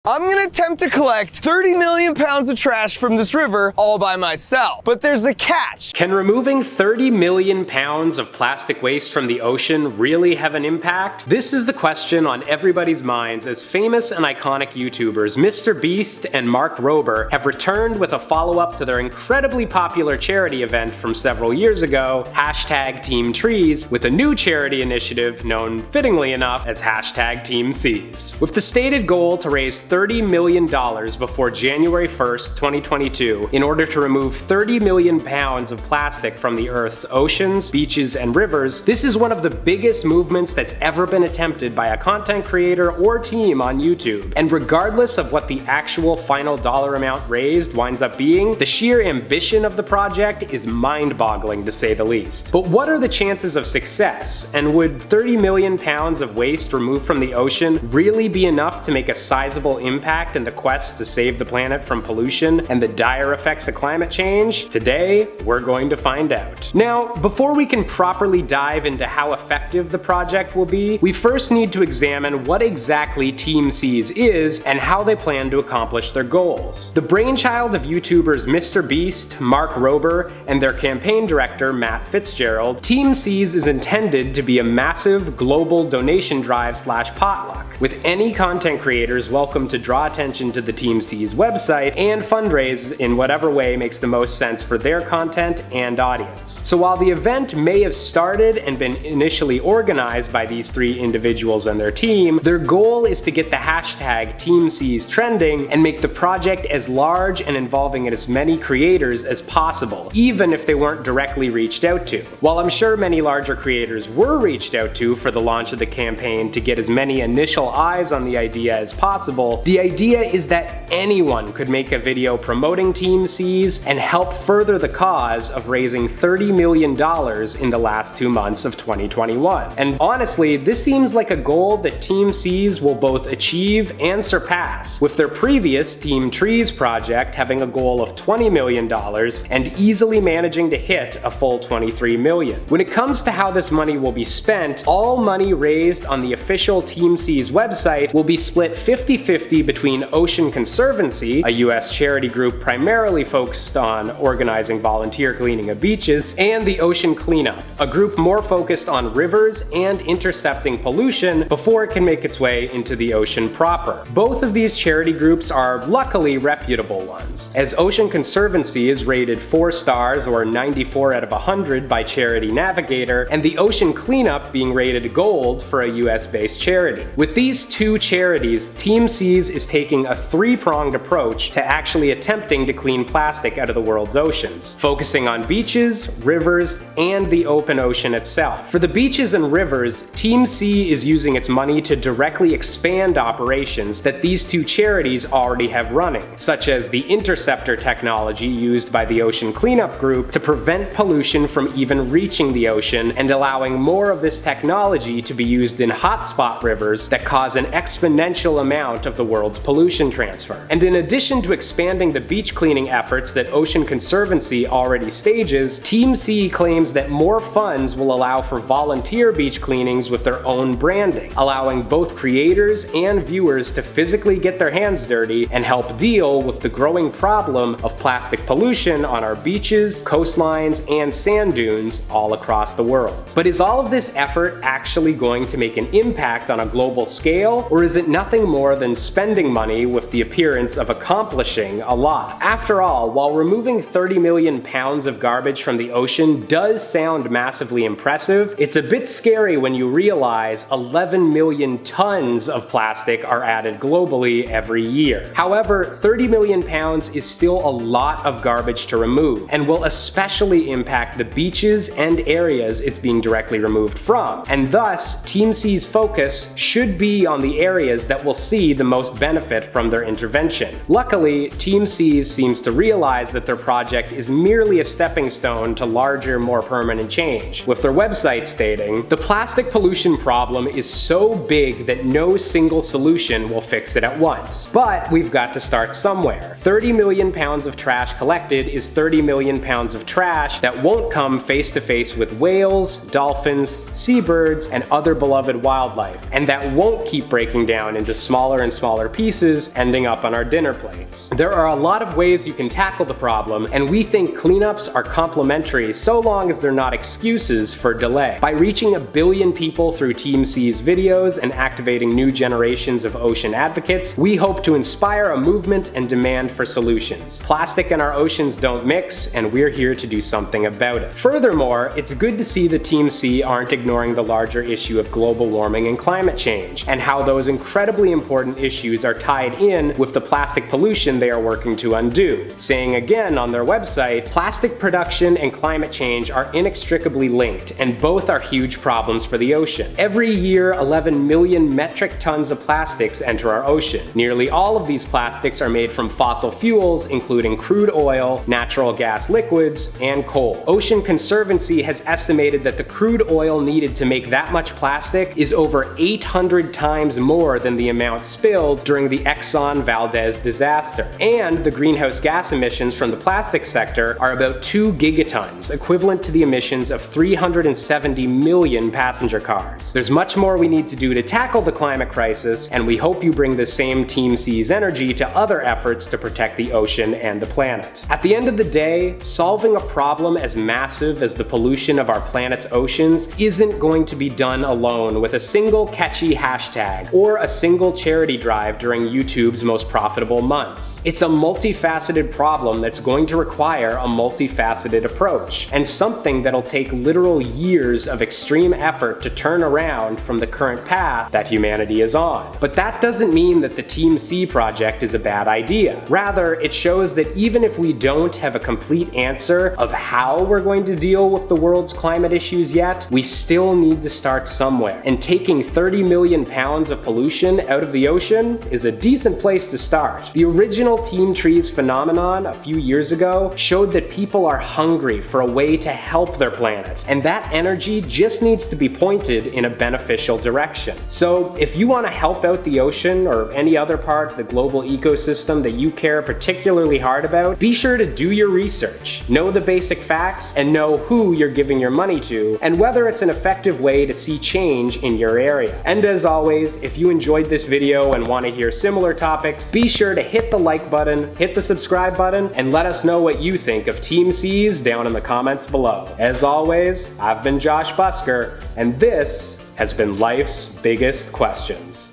I'm gonna attempt to collect 30 million pounds of trash from this river all by myself. But there's a catch. Can removing 30 million pounds of plastic waste from the ocean really have an impact? This is the question on everybody's minds as famous and iconic YouTubers mrbeast and Mark Rober have returned with a follow-up to their incredibly popular charity event from several years ago, #TeamTrees, with a new charity initiative known fittingly enough as #teamseas. With the stated goal to raise $30 million before January 1st, 2022 in order to remove 30 million pounds of plastic from the Earth's oceans, beaches, and rivers, this is one of the biggest movements that's ever been attempted by a content creator or team on YouTube. And regardless of what the actual final dollar amount raised winds up being, the sheer ambition of the project is mind-boggling to say the least. But what are the chances of success? And would 30 million pounds of waste removed from the ocean really be enough to make a sizable impact in the quest to save the planet from pollution and the dire effects of climate change? Today, we're going to find out. Now, before we can properly dive into how effective the project will be, we first need to examine what exactly teamseas is and how they plan to accomplish their goals. The brainchild of YouTubers mrbeast, Mark Rober, and their campaign director Matt Fitzgerald, teamseas is intended to be a massive global donation drive / potluck, with any content creators welcome to draw attention to the teamseas website and fundraise in whatever way makes the most sense for their content and audience. So while the event may have started and been initially organized by these three individuals and their team, their goal is to get the #teamseas trending and make the project as large and involving as many creators as possible, even if they weren't directly reached out to. While I'm sure many larger creators were reached out to for the launch of the campaign to get as many initial eyes on the idea as possible, the idea is that anyone could make a video promoting teamseas and help further the cause of raising $30 million in the last 2 months of 2021. And honestly, this seems like a goal that teamseas will both achieve and surpass, with their previous teamtrees project having a goal of $20 million and easily managing to hit a full $23 million. When it comes to how this money will be spent, all money raised on the official teamseas website will be split 50-50 between Ocean Conservancy, a US charity group primarily focused on organizing volunteer cleaning of beaches, and the Ocean Cleanup, a group more focused on rivers and intercepting pollution before it can make its way into the ocean proper. Both of these charity groups are luckily reputable ones, as Ocean Conservancy is rated 4 stars or 94 out of 100 by Charity Navigator, and the Ocean Cleanup being rated gold for a US-based charity. With these two charities, teamseas is taking a three-pronged approach to actually attempting to clean plastic out of the world's oceans, focusing on beaches, rivers, and the open ocean itself. For the beaches and rivers, Team C is using its money to directly expand operations that these two charities already have running, such as the interceptor technology used by the Ocean Cleanup Group to prevent pollution from even reaching the ocean, and allowing more of this technology to be used in hotspot rivers that cause an exponential amount of the world's pollution transfer. And in addition to expanding the beach cleaning efforts that Ocean Conservancy already stages, Team C claims that more funds will allow for volunteer beach cleanings with their own branding, allowing both creators and viewers to physically get their hands dirty and help deal with the growing problem of plastic pollution on our beaches, coastlines, and sand dunes all across the world. But is all of this effort actually going to make an impact on a global scale, or is it nothing more than spending money with the appearance of accomplishing a lot? After all, while removing 30 million pounds of garbage from the ocean does sound massively impressive, it's a bit scary when you realize 11 million tons of plastic are added globally every year. However, 30 million pounds is still a lot of garbage to remove, and will especially impact the beaches and areas it's being directly removed from, and thus Team C's focus should be on the areas that will see the most benefit from their intervention. Luckily, Team C seems to realize that their project is merely a stepping stone to larger, more permanent change, with their website stating, "The plastic pollution problem is so big that no single solution will fix it at once. But we've got to start somewhere. 30 million pounds of trash collected is 30 million pounds of trash that won't come face to face with whales, dolphins, seabirds, and other beloved wildlife, and that won't won't keep breaking down into smaller and smaller pieces, ending up on our dinner plates. There are a lot of ways you can tackle the problem, and we think cleanups are complementary so long as they're not excuses for delay. By reaching 1 billion people through Team Seas videos and activating new generations of ocean advocates, we hope to inspire a movement and demand for solutions. Plastic and our oceans don't mix, and we're here to do something about it. Furthermore, it's good to see the Team Sea aren't ignoring the larger issue of global warming and climate change, and how those incredibly important issues are tied in with the plastic pollution they are working to undo, saying again on their website, plastic production and climate change are inextricably linked, and both are huge problems for the ocean. Every year, 11 million metric tons of plastics enter our ocean. Nearly all of these plastics are made from fossil fuels, including crude oil, natural gas liquids, and coal. Ocean Conservancy has estimated that the crude oil needed to make that much plastic is over 800 times more than the amount spilled during the Exxon Valdez disaster. And the greenhouse gas emissions from the plastic sector are about 2 gigatons, equivalent to the emissions of 370 million passenger cars. There's much more we need to do to tackle the climate crisis, and we hope you bring the same Team Seas energy to other efforts to protect the ocean and the planet. At the end of the day, solving a problem as massive as the pollution of our planet's oceans isn't going to be done alone with a single catchy hashtag or a single charity drive during YouTube's most profitable months. It's a multifaceted problem that's going to require a multifaceted approach, and something that'll take literal years of extreme effort to turn around from the current path that humanity is on. But that doesn't mean that the Team Sea project is a bad idea. Rather, it shows that even if we don't have a complete answer of how we're going to deal with the world's climate issues yet, we still need to start somewhere. And taking 30 million pounds of pollution out of the ocean is a decent place to start. The original Team Trees phenomenon a few years ago showed that people are hungry for a way to help their planet, and that energy just needs to be pointed in a beneficial direction. So if you want to help out the ocean or any other part of the global ecosystem that you care particularly hard about, be sure to do your research, know the basic facts, and know who you're giving your money to, and whether it's an effective way to see change in your area. And as always, if you enjoyed this video and want to hear similar topics, be sure to hit the like button, hit the subscribe button, and let us know what you think of Team Seas down in the comments below. As always, I've been Josh Busker, and this has been Life's Biggest Questions.